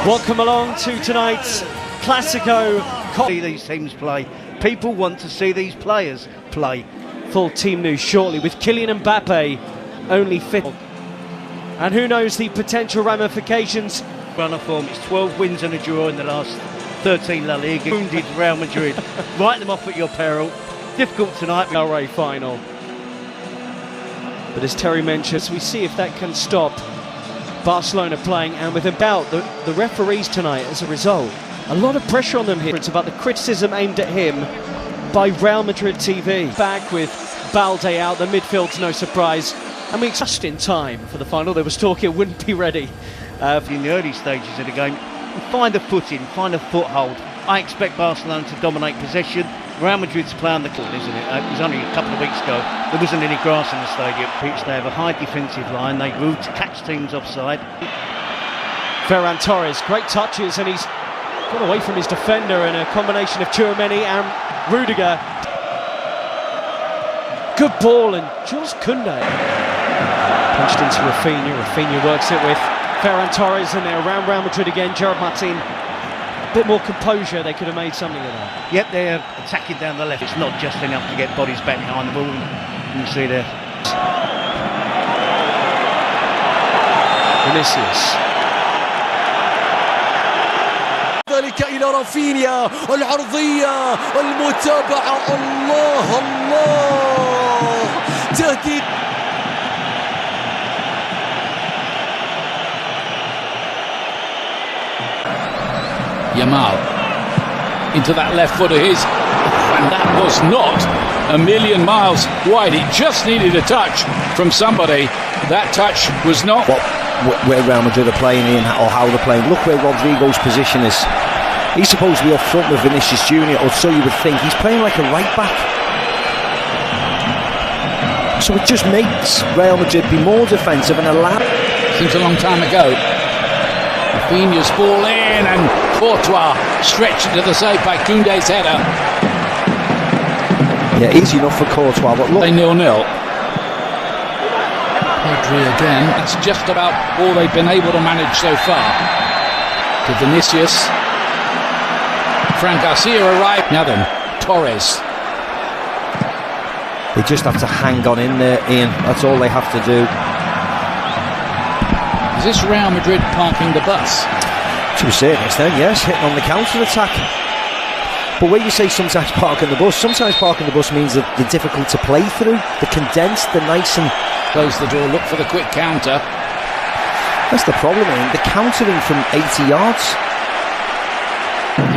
Welcome along to tonight's Clásico. See these teams play. People want to see these players play. Full team news shortly with Kylian Mbappe only fit. And who knows the potential ramifications. Run of form, it's 12 wins and a draw in the last 13 LaLiga. Wounded Real Madrid. Write them off at your peril. Difficult tonight. LA final. But as Terry mentions, we see if that can stop Barcelona playing, and with about the referees tonight as a result. A lot of pressure on them here. It's about the criticism aimed at him by Real Madrid TV. Back with Balde out, the midfield's no surprise. And we just in time for the final. There was talk it wouldn't be ready. In the early stages of the game, find a footing, find a foothold. I expect Barcelona to dominate possession. Real Madrid's play on the court, isn't it? It was only a couple of weeks ago. There wasn't any grass in the stadium. They have a high defensive line. They root to catch teams offside. Ferran Torres, great touches, and he's got away from his defender in a combination of Tchouaméni and Rudiger. Good ball, and Jules Koundé punched into Rafinha. Rafinha works it with Ferran Torres, and they're around Real Madrid again. Gerard Martin, a bit more composure, they could have made something of that. Yep, they're attacking down the left. It's not just enough to get bodies back behind the ball. You can see there. Vinicius. ذلك إلى رافينيا، العرضية، المتابعة، الله الله، تهديد. Yamal into that left foot of his, and that was not a million miles wide. It just needed a touch from somebody. That touch was not where Real Madrid are playing in, or how they're playing. Look where Rodrigo's position is. He's supposed to be up front with Vinicius Jr., or so you would think. He's playing like a right back. So it just makes Real Madrid be more defensive and allow. Seems a long time ago. Rafinha's ball in, and Courtois stretched to the side by Koundé's header. Yeah, easy enough for Courtois, but look. They 0-0. Pedri again. That's just about all they've been able to manage so far. To Vinicius. Fran Garcia arrived. Now then, Torres. They just have to hang on in there, Ian. That's all they have to do. Is this Real Madrid parking the bus? To a certain extent, yes, hitting on the counter-attack. But when you say sometimes parking the bus means that they're difficult to play through. They're condensed, they're nice and... Close the door, look for the quick counter. That's the problem, Ian. They're countering from 80 yards.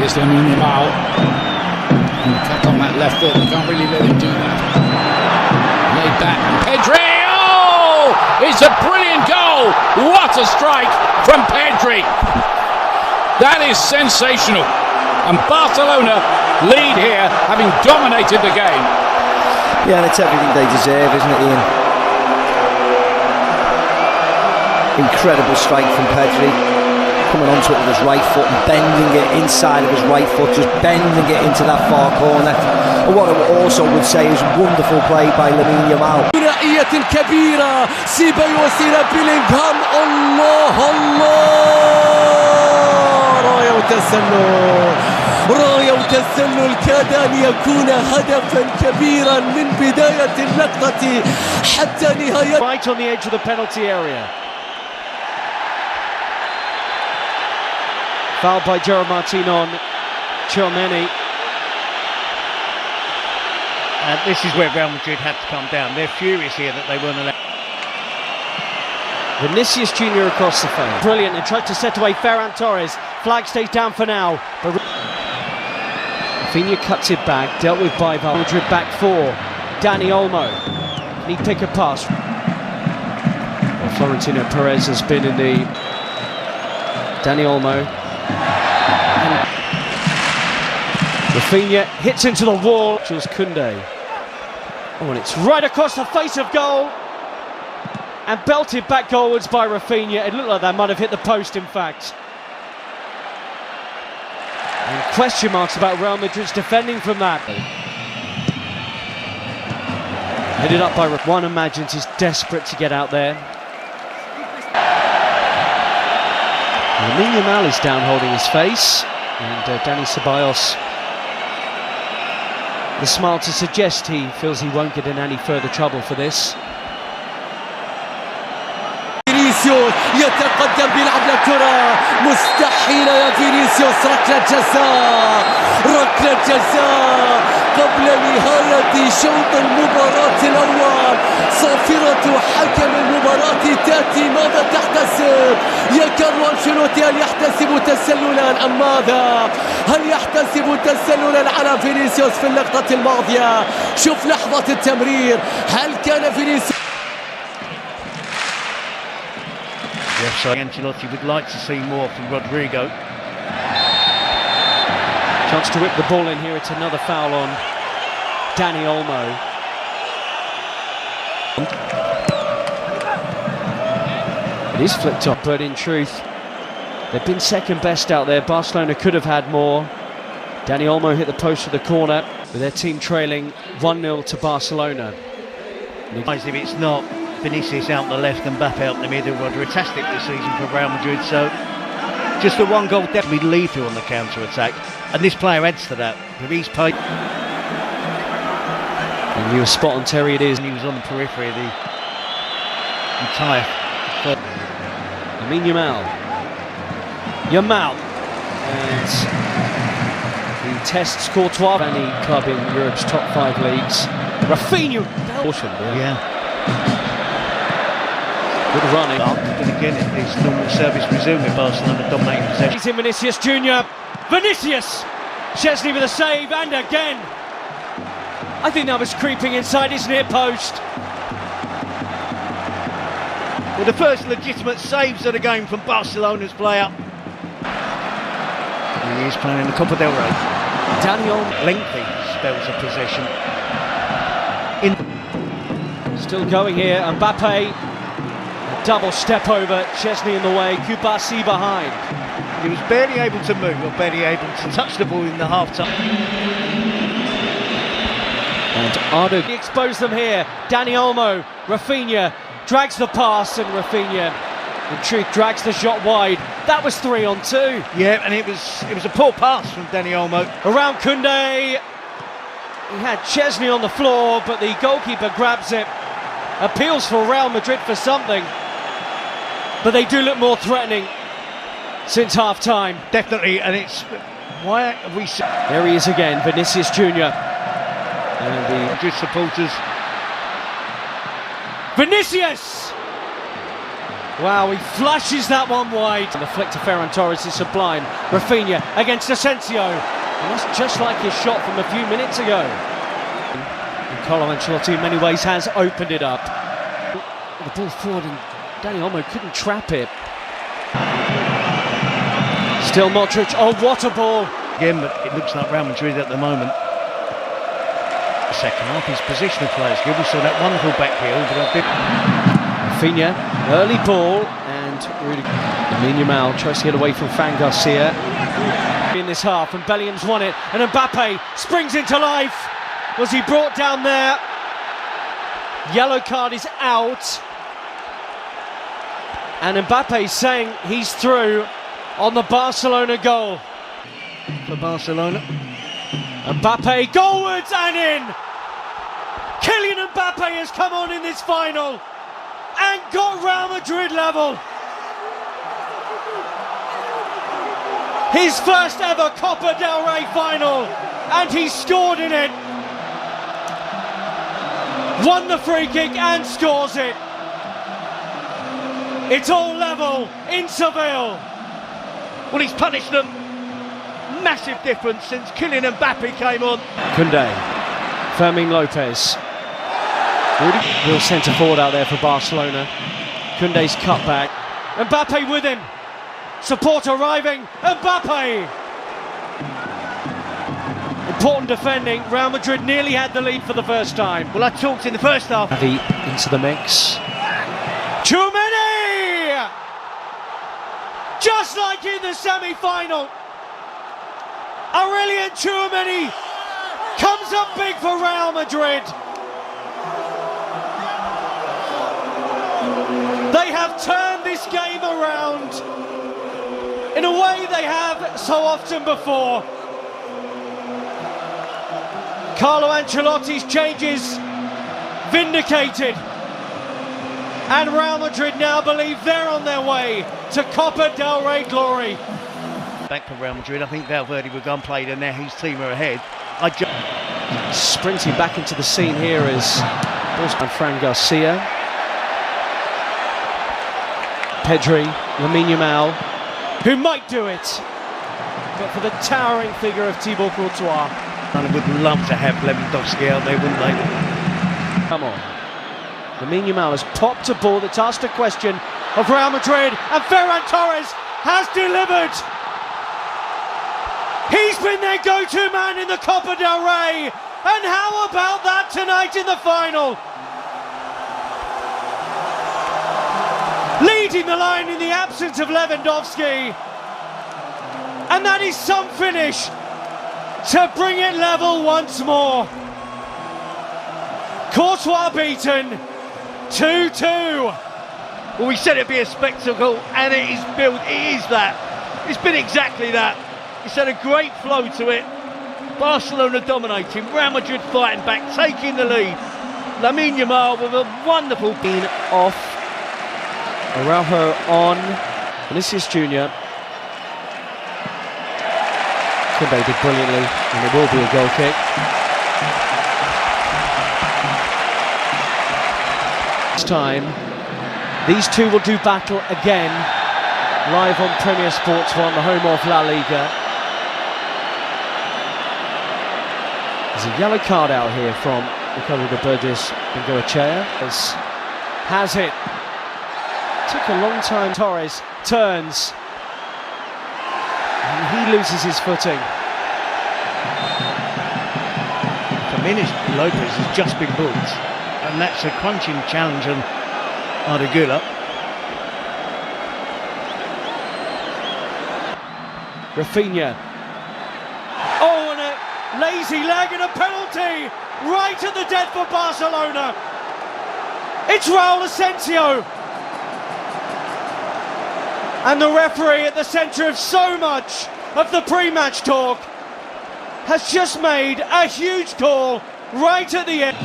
Here's Lamine Yamal. Cut on that left foot, they can't really let him do that. Laid back, and Pedri! Oh! It's a brilliant goal! What a strike from Pedri! That is sensational. And Barcelona lead here, having dominated the game. Yeah, and it's everything they deserve, isn't it, Ian? Incredible strike from Pedri. Coming onto it with his right foot and bending it inside of his right foot, just bending it into that far corner. And what I also would say is wonderful play by Lamine Yamal. ثنائية كبيرة، سيبايوس إلى بيلينغهام، الله الله، راية وتسلل، راية وتسلل كاد أن يكون هدفا كبيرا من بداية اللقطة حتى نهاية. Right on the edge of the penalty area. Fouled by Gerard Martin on Tchouaméni. And this is where Real Madrid had to come down. They're furious here that they weren't allowed. Vinicius Jr. across the field. Brilliant, and tried to set away Ferran Torres. Flag stays down for now. But Rafinha cuts it back, dealt with by Madrid back four. Dani Olmo. Can he pick a pass? Well, Florentino Perez has been in the... Dani Olmo. And Rafinha hits into the wall. Jules Koundé. Oh, and it's right across the face of goal. And belted back goalwards by Rafinha. It looked like that might have hit the post, in fact. And question marks about Real Madrid's defending from that. Headed up by one imagines he's desperate to get out there. Yamal is down holding his face, and Dani Ceballos, the smile to suggest he feels he won't get in any further trouble for this. فينيسيوس يتقدم بيلعب لكرة مستحيلة يا فينيسيوس. ركلة جزاء قبل نهاية شوط المباراة الأول. صافرة حكم المباراة تأتي. ماذا تحتسب يا كارلو أنشيلوتي؟ هل يحتسب تسللا أم ماذا؟ هل يحتسب تسللا على فينيسيوس في اللقطة الماضية؟ شوف لحظة التمرير، هل كان فينيسيوس؟ Yes, so Ancelotti would like to see more from Rodrigo. Chance to whip the ball in here. It's another foul on Dani Olmo. It is flicked up, but in truth, they've been second best out there. Barcelona could have had more. Dani Olmo hit the post of the corner with their team trailing 1-0 to Barcelona. If it's not Vinicius out the left and Mbappe out the middle, fantastic this season for Real Madrid. So just the one goal definitely lethal on the counter-attack, and this player adds to that. He's paid. And you were spot on, Terry. It is. And he was on the periphery of the entire. Yamal, and he tests Courtois, any club in Europe's top 5 leagues. Rafinha, Yeah. Good running. But again, it's normal service resume with Barcelona dominating possession. He's in Vinicius Junior. Vinicius! Chesney with a save, and again. I think that was creeping inside his near post. Well, the first legitimate saves of the game from Barcelona's player. And he is playing in the Copa del Rey. Daniel. Lengthy spells of possession. Still going here, Mbappe. A double step over, Chesney in the way, Kubasi behind. He was barely able to move, or barely able to touch the ball in the half-time. And Ardo exposed them here. Dani Olmo, Rafinha drags the pass, and Rafinha, in truth, drags the shot wide. That was 3-on-2. Yeah, and it was a poor pass from Dani Olmo. Around Koundé. He had Chesney on the floor, but the goalkeeper grabs it. Appeals for Real Madrid for something, but they do look more threatening since half-time. Definitely, and it's... Why have we... There he is again, Vinicius Junior. And the Madrid supporters... Vinicius! Wow, he flashes that one wide. And the flick to Ferran Torres is sublime. Rafinha against Asensio. And that's just like his shot from a few minutes ago. And Carlo Ancelotti in many ways has opened it up. The ball forward, and Dani Olmo couldn't trap it. Still Modric. Oh, what a ball! Again, but it looks like Real Madrid at the moment. The second half, his positional players good. We saw that wonderful back heel, but a bit... Rafinha, early ball, and Yamal tries to get away from Fran Garcia in this half, and Bellingham's won it, and Mbappe springs into life. Was he brought down there? Yellow card is out, and Mbappe saying he's through on the Barcelona goal. For Barcelona. Mbappe goalwards and in! Kylian Mbappe has come on in this final and got Real Madrid level. His first ever Copa del Rey final, and he scored in it. Won the free kick and scores it. It's all level in Seville. Well, he's punished them. Massive difference since Kylian Mbappe came on. Koundé, Fermin Lopez. Real centre forward out there for Barcelona. Koundé's cut back. Mbappe with him. Support arriving. Mbappe. Important defending. Real Madrid nearly had the lead for the first time. Well, I talked in the first half. Xavi into the mix. Tchouaméni! Just like in the semi-final. Aurelien Tchouaméni comes up big for Real Madrid. They have turned this game around. a way they have so often before. Carlo Ancelotti's changes vindicated. And Real Madrid now believe they're on their way to Copa del Rey glory. Back for Real Madrid, I think Valverde will go and play there now. His team are ahead. Sprinting back into the scene here is Fran Garcia, Pedri, Lamine Yamal, who might do it, but for the towering figure of Thibaut Courtois. And would love to have Lewandowski out there, wouldn't they? Come on. Lamine Yamal has popped a ball that's asked a question of Real Madrid, and Ferran Torres has delivered. He's been their go-to man in the Copa del Rey, and how about that tonight in the final? Leading the line in the absence of Lewandowski, and that is some finish to bring it level once more. Courtois beaten, 2-2. Well, we said it'd be a spectacle, and it is built. It is that. It's been exactly that. It's had a great flow to it. Barcelona dominating, Real Madrid fighting back, taking the lead. Lamine Yamal with a wonderful being off. Araujo on. Vinicius Jr. Koundé did brilliantly, and it will be a goal kick. This time, these two will do battle again, live on Premier Sports 1, the home of LaLiga. There's a yellow card out here from Ricardo de Burgos Bengoechea. Has it. Took a long time. Torres turns. And he loses his footing. Jimenez Lopez has just been booked, and that's a crunching challenge on Ardagula. Rafinha. Oh, and a lazy leg and a penalty right at the death for Barcelona. It's Raul Asensio. And the referee at the centre of so much of the pre-match talk has just made a huge call right at the end.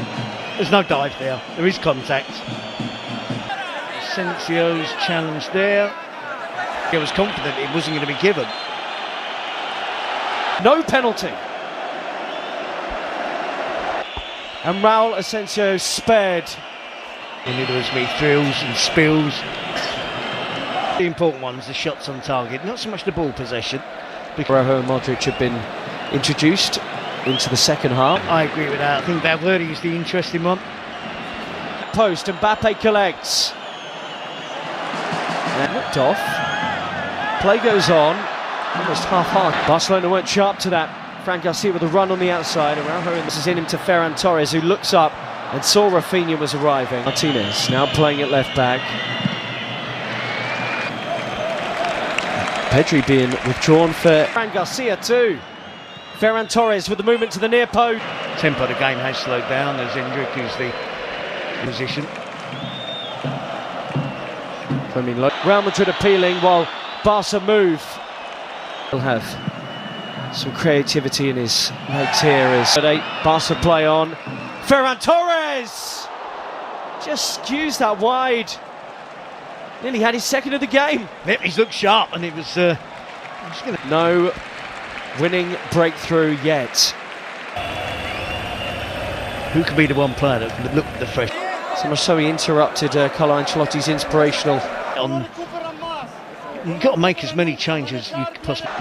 There's no dive there. There is contact. Asensio's challenge there. He was confident it wasn't going to be given. No penalty. And Raul Asensio spared. And there was me thrills and spills. The important ones, the shots on target, not so much the ball possession. Araujo and Modric have been introduced into the second half. I agree with that. I think Valverde is the interesting one. Post, Mbappe collects. And looked off. Play goes on. Almost half-hearted. Barcelona weren't sharp to that. Fran Garcia with a run on the outside. Araujo, and this is in him to Ferran Torres, who looks up and saw Rafinha was arriving. Martinez now playing at left back. Pedri being withdrawn for Fran Garcia too. Ferran Torres with the movement to the near post. Tempo of the game has slowed down as Endrick is the position. Real Madrid appealing while Barca move. He'll have some creativity in his legs here as Barca play on. Ferran Torres just skews that wide. Nearly had his second of the game. Yep, he's looked sharp, and it was no winning breakthrough yet. Who could be the one player that can look the fresh? So much so he interrupted Carlo Ancelotti's inspirational. You've got to make as many changes as you possibly.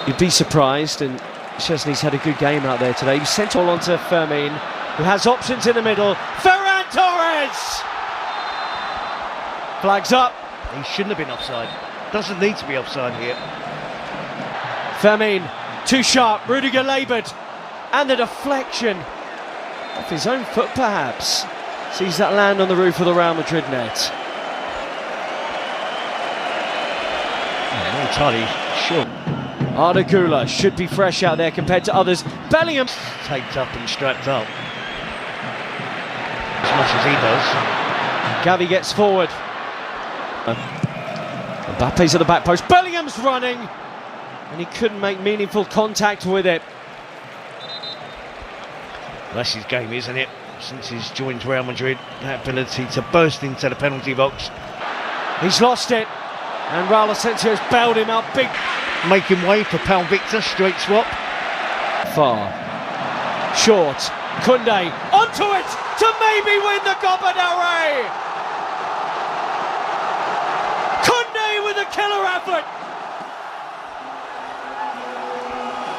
You'd be surprised, and Szczesny's had a good game out there today. He sent all onto Fermin, who has options in the middle. Ferran Torres! Flags up. He shouldn't have been offside. Doesn't need to be offside here. Fermin, too sharp. Rudiger laboured. And the deflection off his own foot, perhaps. Sees that land on the roof of the Real Madrid net. Not entirely sure. Ardagula should be fresh out there compared to others. Bellingham Taped up and strapped up. As much as he does. Gavi gets forward. Mbappe's at the back post, Bellingham's running, and he couldn't make meaningful contact with it. That's his game, isn't it? Since he's joined Real Madrid, that ability to burst into the penalty box. He's lost it, and Raul Asensio's bailed him out big. Making way for Pal Victor, straight swap. Far. Short. Koundé onto it to maybe win the Copa del Rey. Koundé with a killer effort.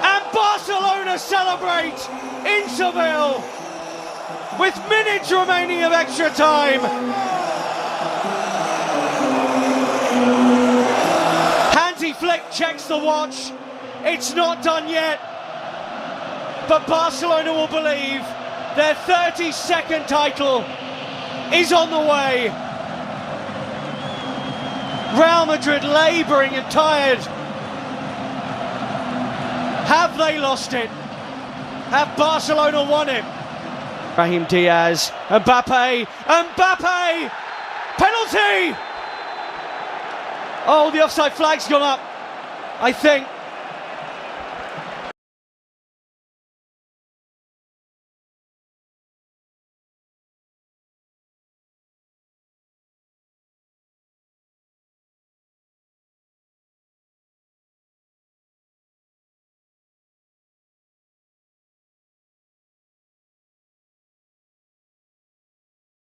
And Barcelona celebrate in Seville with minutes remaining of extra time. Hansi Flick checks the watch. It's not done yet. But Barcelona will believe their 32nd title is on the way. Real Madrid labouring and tired. Have they lost it? Have Barcelona won it? Brahim Diaz, Mbappe, penalty! Oh, the offside flag's gone up, I think.